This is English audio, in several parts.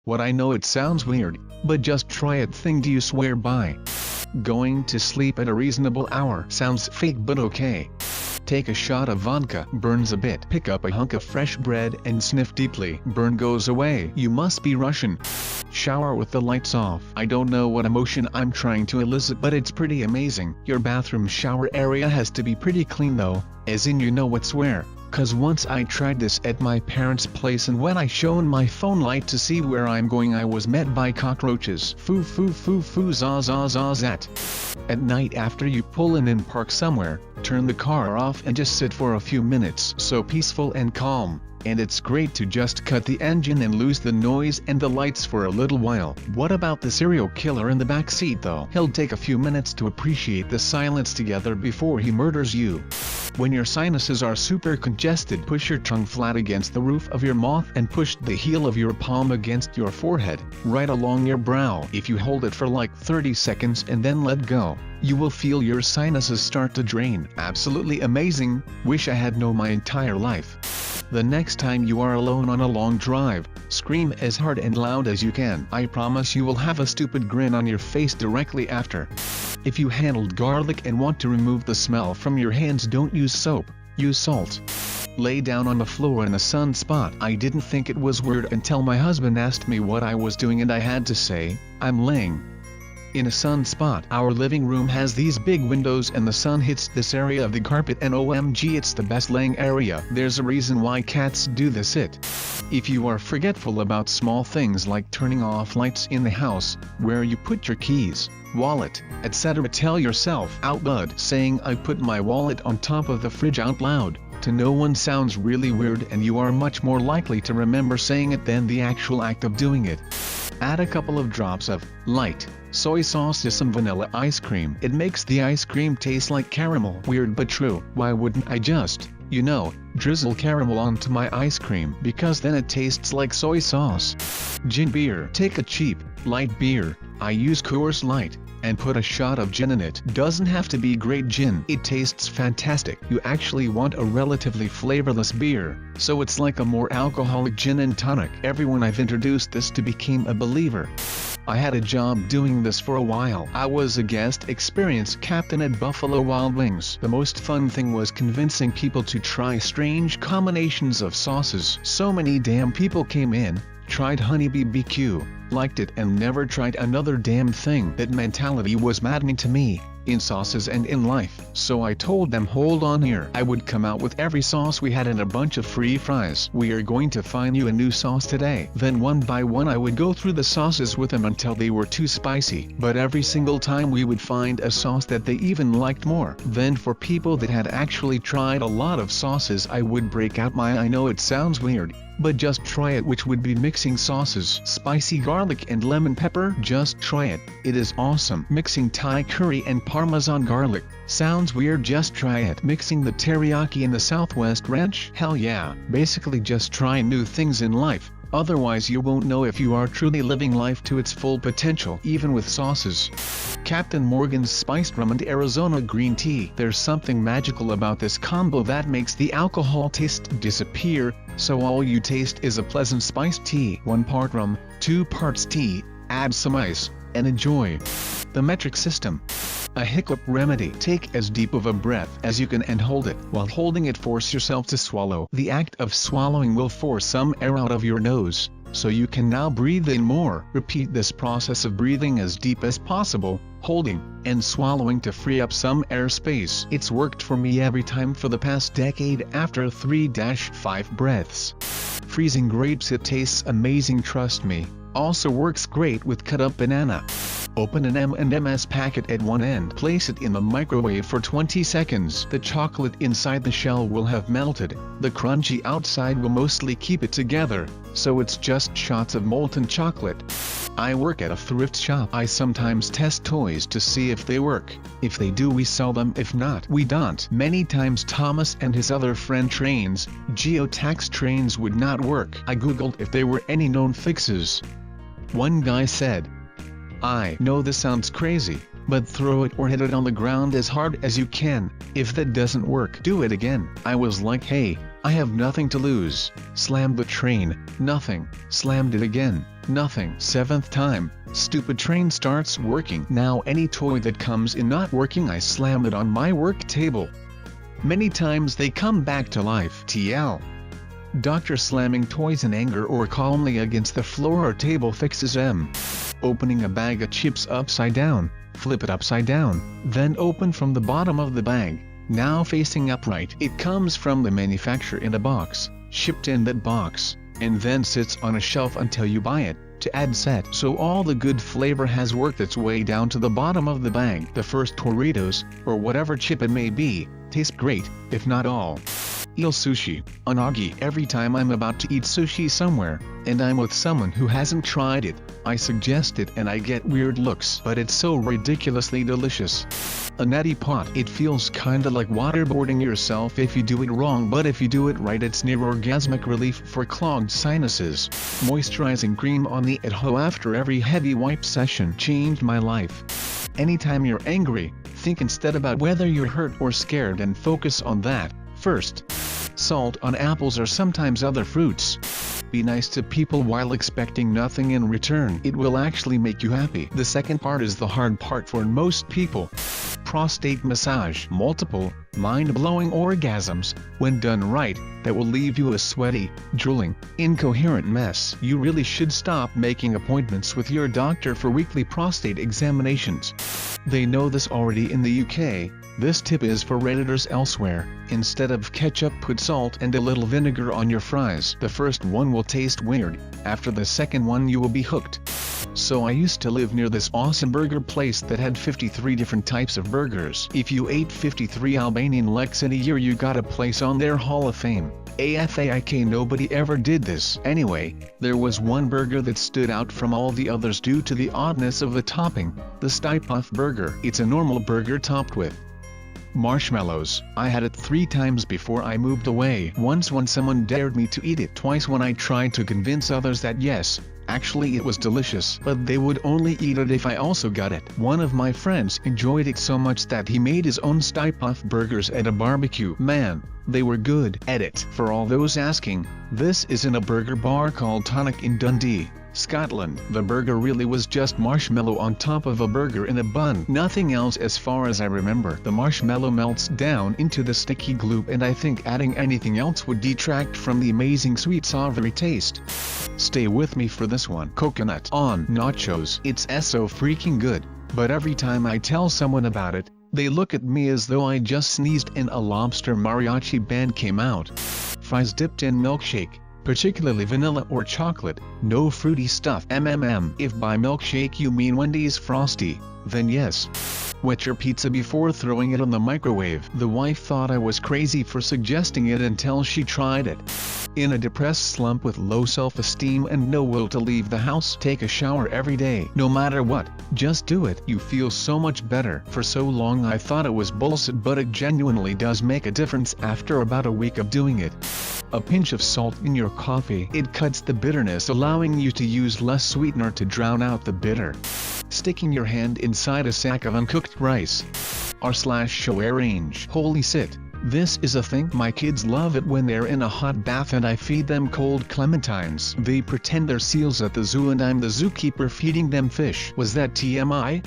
What I know it sounds weird, but just try it. Thing do you swear by? Going to sleep at a reasonable hour sounds fake but okay. Take a shot of vodka, burns a bit. Pick up a hunk of fresh bread and sniff deeply. Burn goes away. You must be Russian. Shower with the lights off. I don't know what emotion I'm trying to elicit, but it's pretty amazing. Your bathroom shower area has to be pretty clean though, as in you know what's where. Cause once I tried this at my parents' place, and when I shone my phone light to see where I'm going, I was met by cockroaches. Foo foo foo foo za za za zat. At night after you pull in and park somewhere, turn the car off and just sit for a few minutes. So peaceful and calm. And it's great to just cut the engine and lose the noise and the lights for a little while. What about the serial killer in the back seat though? He'll take a few minutes to appreciate the silence together before he murders you. When your sinuses are super congested, push your tongue flat against the roof of your mouth and push the heel of your palm against your forehead, right along your brow. If you hold it for like 30 seconds and then let go, you will feel your sinuses start to drain. Absolutely amazing. Wish I had known my entire life. The next time you are alone on a long drive, scream as hard and loud as you can. I promise you will have a stupid grin on your face directly after. If you handled garlic and want to remove the smell from your hands, don't use soap, use salt. Lay down on the floor in a sunspot. I didn't think it was weird until my husband asked me what I was doing, and I had to say, I'm laying in a sunspot. Our living room has these big windows and the sun hits this area of the carpet, and OMG, it's the best laying area. There's a reason why cats do this. If you are forgetful about small things like turning off lights in the house, where you put your keys, wallet, etc., tell yourself out loud. Saying I put my wallet on top of the fridge out loud to no one sounds really weird, and you are much more likely to remember saying it than the actual act of doing it. Add a couple of drops of light soy sauce to some vanilla ice cream. It makes the ice cream taste like caramel. Weird but true. Why wouldn't I just, drizzle caramel onto my ice cream? Because then it tastes like soy sauce. Gin beer. Take a cheap, light beer, I use Coors Light, and put a shot of gin in it. Doesn't have to be great gin. It tastes fantastic. You actually want a relatively flavorless beer, so it's like a more alcoholic gin and tonic. Everyone I've introduced this to became a believer. I had a job doing this for a while. I was a guest experience captain at Buffalo Wild Wings. The most fun thing was convincing people to try strange combinations of sauces. So many damn people came in, tried honey BBQ, liked it, and never tried another damn thing. That mentality was maddening to me, in sauces and in life. So I told them, hold on here. I would come out with every sauce we had and a bunch of free fries. We are going to find you a new sauce today. Then one by one I would go through the sauces with them until they were too spicy. But every single time we would find a sauce that they even liked more. Then for people that had actually tried a lot of sauces, I would break out my I know it sounds weird, but just try it, which would be mixing sauces. Spicy garlic and lemon pepper. Just try it. It is awesome. Mixing Thai curry and Parmesan garlic. Sounds weird, just try it. Mixing the teriyaki and the Southwest ranch. Hell yeah. Basically just try new things in life. Otherwise you won't know if you are truly living life to its full potential, even with sauces. Captain Morgan's spiced rum and Arizona green tea. There's something magical about this combo that makes the alcohol taste disappear, so all you taste is a pleasant spiced tea. 1 part rum, 2 parts tea, add some ice, and enjoy. The metric system. A hiccup remedy. Take as deep of a breath as you can and hold it. While holding it, force yourself to swallow. The act of swallowing will force some air out of your nose, so you can now breathe in more. Repeat this process of breathing as deep as possible, holding and swallowing to free up some air space. It's worked for me every time for the past decade after 3-5 breaths. Freezing grapes. It tastes amazing, trust me. Also works great with cut up banana. Open an M&M's packet at one end. Place it in the microwave for 20 seconds. The chocolate inside the shell will have melted. The crunchy outside will mostly keep it together, so it's just shots of molten chocolate. I work at a thrift shop. I sometimes test toys to see if they work. If they do, we sell them. If not, we don't. Many times Thomas and his other friend trains, geotax trains, would not work. I googled if there were any known fixes. One guy said, I know this sounds crazy, but throw it or hit it on the ground as hard as you can. If that doesn't work, do it again. I was like, hey, I have nothing to lose. Slammed the train, nothing. Slammed it again, Nothing. 7th time, stupid train starts working. Now any toy that comes in not working I slam it on my work table. Many times they come back to life. TL. Doctor slamming toys in anger or calmly against the floor or table fixes M. Opening a bag of chips upside down, flip it upside down, then open from the bottom of the bag, now facing upright. It comes from the manufacturer in a box, shipped in that box, and then sits on a shelf until you buy it, to add set. So all the good flavor has worked its way down to the bottom of the bag. The first Doritos, or whatever chip it may be, taste great, if not all. Eel sushi, unagi. Every time I'm about to eat sushi somewhere, and I'm with someone who hasn't tried it, I suggest it and I get weird looks. But it's so ridiculously delicious. A neti pot. It feels kinda like waterboarding yourself if you do it wrong, but if you do it right it's near orgasmic relief for clogged sinuses. Moisturizing cream on the at-ho after every heavy wipe session changed my life. Anytime you're angry, think instead about whether you're hurt or scared and focus on that first. Salt on apples or sometimes other fruits. Be nice to people while expecting nothing in return. It will actually make you happy. The second part is the hard part for most people. Prostate massage. Multiple, mind-blowing orgasms, when done right, that will leave you a sweaty, drooling, incoherent mess. You really should stop making appointments with your doctor for weekly prostate examinations. They know this already in the UK. This tip is for Redditors elsewhere. Instead of ketchup, put salt and a little vinegar on your fries. The first one will taste weird, after the second one you will be hooked. So I used to live near this awesome burger place that had 53 different types of burgers. If you ate 53 Albanian leks in a year you got a place on their Hall of Fame. AFAIK, nobody ever did this. Anyway, there was one burger that stood out from all the others due to the oddness of the topping, the Stipuff burger. It's a normal burger topped with marshmallows. I had it 3 times before I moved away. Once when someone dared me to eat it. Twice when I tried to convince others that yes, actually it was delicious, but they would only eat it if I also got it. One of my friends enjoyed it so much that he made his own Stipuff burgers at a barbecue. Man, they were good. Edit. For all those asking, this is in a burger bar called Tonic in Dundee, Scotland. The burger really was just marshmallow on top of a burger in a bun. Nothing else as far as I remember. The marshmallow melts down into the sticky glue and I think adding anything else would detract from the amazing sweet savory taste. Stay with me for this one. Coconut on nachos. It's so freaking good, but every time I tell someone about it, they look at me as though I just sneezed and a lobster mariachi band came out. Fries dipped in milkshake, particularly vanilla or chocolate, no fruity stuff. If by milkshake you mean Wendy's Frosty, then yes. Wet your pizza before throwing it in the microwave. The wife thought I was crazy for suggesting it until she tried it. In a depressed slump with low self-esteem and no will to leave the house, take a shower every day. No matter what, just do it. You feel so much better. For so long I thought it was bullshit, but it genuinely does make a difference after about a week of doing it. A pinch of salt in your coffee. It cuts the bitterness, allowing you to use less sweetener to drown out the bitter. Sticking your hand inside a sack of uncooked rice. r/show arrange. Holy shit. This is a thing. My kids love it when they're in a hot bath and I feed them cold clementines. They pretend they're seals at the zoo and I'm the zookeeper feeding them fish. Was that TMI?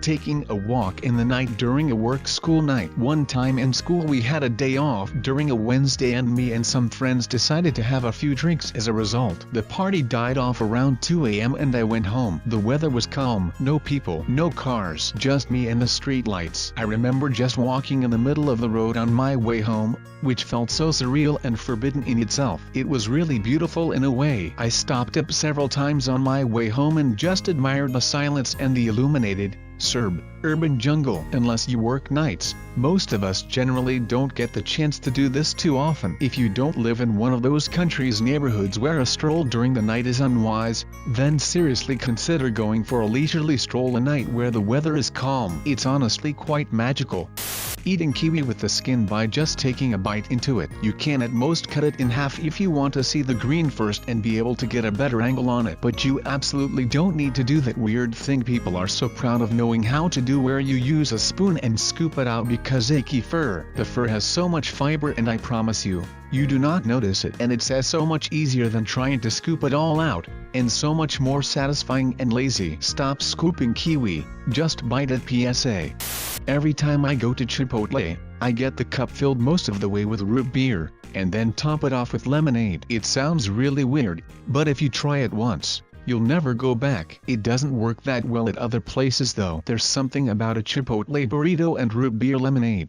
Taking a walk in the night during a work-school night. One time in school we had a day off during a Wednesday and me and some friends decided to have a few drinks as a result. The party died off around 2 a.m. and I went home. The weather was calm, no people, no cars, just me and the street lights. I remember just walking in the middle of the road on my way home, which felt so surreal and forbidden in itself. It was really beautiful in a way. I stopped up several times on my way home and just admired the silence and the illuminated, urban jungle. Unless you work nights, most of us generally don't get the chance to do this too often. If you don't live in one of those countries' neighborhoods where a stroll during the night is unwise, then seriously consider going for a leisurely stroll a night where the weather is calm. It's honestly quite magical. eating kiwi with the skin by just taking a bite into it. You can at most cut it in half if you want to see the green first and be able to get a better angle on it. But you absolutely don't need to do that weird thing people are so proud of knowing how to do, where you use a spoon and scoop it out because icky fur. The fur has so much fiber, and I promise you, you do not notice it, and it's so much easier than trying to scoop it all out, and so much more satisfying and lazy. Stop scooping kiwi, just bite it. PSA. Every time I go to Chipotle, I get the cup filled most of the way with root beer, and then top it off with lemonade. It sounds really weird, but if you try it once, you'll never go back. It doesn't work that well at other places though. There's something about a Chipotle burrito and root beer lemonade